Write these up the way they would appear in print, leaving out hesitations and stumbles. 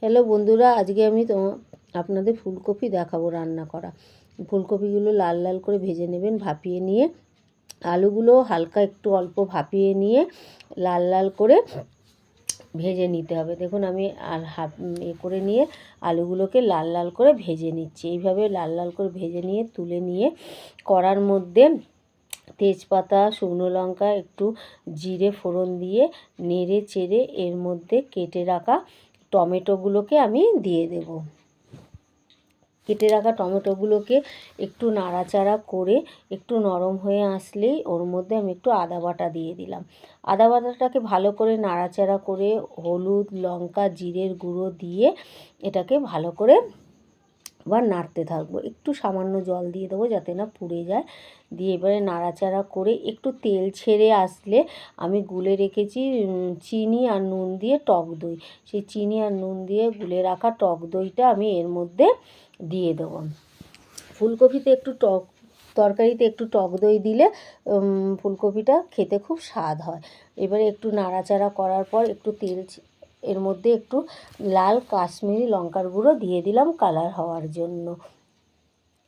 Hello বন্ধুরা, আজকে আমি আপনাদের ফুলকপি দেখাবো রান্না করা। ফুলকপিগুলো লাল লাল করে ভেজে নেবেন, ভাপিয়ে নিয়ে আলুগুলো হালকা একটু অল্প ভাপিয়ে নিয়ে লাল লাল করে ভেজে নিতে হবে। দেখুন আমি করে নিয়ে আলুগুলোকে লাল লাল করে ভেজে নিচ্ছি। এইভাবে লাল লাল করে ভেজে নিয়ে তুলে নিয়ে কড়ার মধ্যে তেজপাতা, শুকনো লঙ্কা, একটু জিরে ফোড়ন দিয়ে নেড়ে চেড়ে এর মধ্যে কেটে রাখা টমেটোগুলোকে আমি দিয়ে দেব। কেটে রাখা টমেটোগুলোকে একটু নাড়াচাড়া করে একটু নরম হয়ে আসলেই ওর মধ্যে আমি একটু আদা বাটা দিয়ে দিলাম। আদা বাটাটাকে ভালো করে নাড়াচাড়া করে হলুদ, লঙ্কা, জিরের গুঁড়ো দিয়ে এটাকে ভালো করে আবার নাড়তে থাকবো। একটু সামান্য জল দিয়ে দেবো যাতে না পুড়ে যায়। দিয়ে এবারে নাড়াচাড়া করে একটু তেল ছেড়ে আসলে আমি গুলে রেখেছি চিনি আর নুন দিয়ে টক দই। সেই চিনি আর নুন দিয়ে গুলে রাখা টক দইটা আমি এর মধ্যে দিয়ে দেবো। ফুলকপিতে একটু তরকারিতে একটু টক দই দিলে ফুলকপিটা খেতে খুব স্বাদ হয়। এবারে একটু নাড়াচাড়া করার পর একটু তেল এর মধ্যে একটু লাল কাশ্মীরি লঙ্কার গুঁড়ো দিয়ে দিলাম কালার হওয়ার জন্য।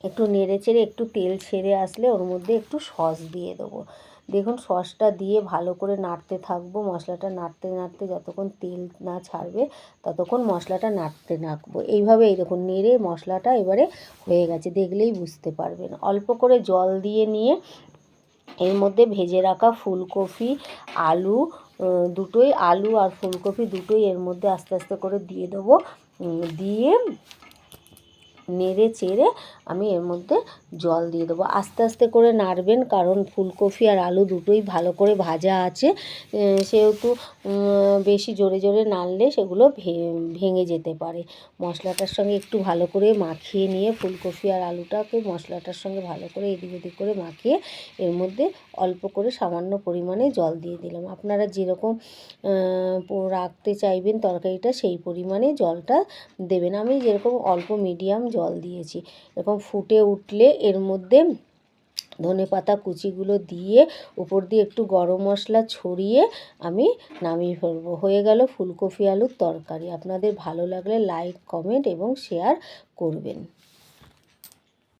একটু নেড়ে চেড়ে একটু তেল ছেড়ে আসলে ওর মধ্যে একটু সস দিয়ে দেবো। দেখুন সসটা দিয়ে ভালো করে নাড়তে থাকবো। মশলাটা নাড়তে নাড়তে যতক্ষণ তেল না ছাড়বে ততক্ষণ মশলাটা নাড়তে থাকবো। এইভাবে এই দেখুন নেড়ে মশলাটা এবারে হয়ে গেছে, দেখলেই বুঝতে পারবেন। অল্প করে জল দিয়ে নিয়ে এর মধ্যে ভেজে রাখা ফুলকপি, আলু দুটোই, আলু আর ফুলকপি দুটোই এর মধ্যে আস্তে আস্তে করে দিয়ে দেবো। দিয়ে নেড়ে চেড়ে আমি এর মধ্যে জল দিয়ে দেবো। আস্তে আস্তে করে নাড়বেন, কারণ ফুলকপি আর আলু দুটোই ভালো করে ভাজা আছে, সেহেতু বেশি জোরে জোরে নাড়লে সেগুলো ভেঙে যেতে পারে। মশলাটার সঙ্গে একটু ভালো করে মাখিয়ে নিয়ে ফুলকপি আর আলুটাকে মশলাটার সঙ্গে ভালো করে এদিক ওদিক করে মাখিয়ে এর মধ্যে অল্প করে সামান্য পরিমাণে জল দিয়ে দিলাম। আপনারা যেরকম রাখতে চাইবেন তরকারিটা সেই পরিমাণে জলটা দেবেন। আমি যেরকম অল্প মিডিয়াম জল দিয়েছি। এরকম ফুটে উঠলে এর মধ্যে ধনেপাতা কুচিগুলো দিয়ে উপর দিয়ে একটু গরম মশলা ছড়িয়ে আমি নামিয়ে ফেলবো। হয়ে গেল ফুলকপি আলুর তরকারি। আপনাদের ভালো লাগলে লাইক, কমেন্ট এবং শেয়ার করবেন।